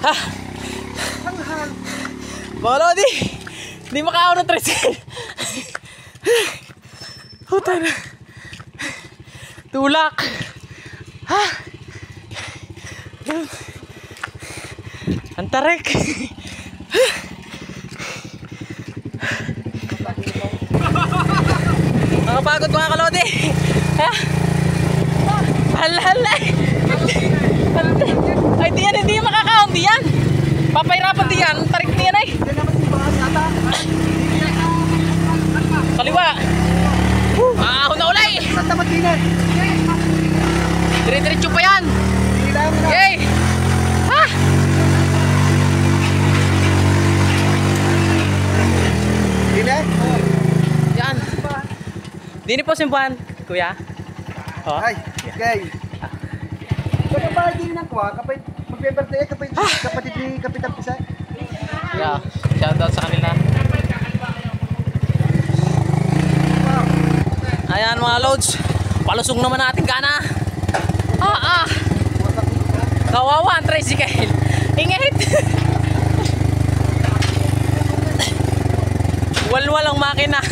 Ha? Mga lodi, hindi makakaon ng tricycle. Puta na. Tulak. Ha? Ang tarik. Nakapagod mga kalodi. Ha? Hala. Ay di yan, hindi makakaon. Di yan. Papahirapan di yan. Tarik di yan ay. Kaliwa. Ahon na ulay. Dire-diretso pa yan. Yay. Ha? Yan. Dini po simpuan, kuya. Oh. Ay, okay. Kapag ba din ng kuha, kapag mag-birthday, kapatid ni Kapitan Pisa. Yeah, shout out sa kanila. Ayan mga loads, palusong naman natin kana. Kawawa ang tricycle. Ingit. Walwal ang makina.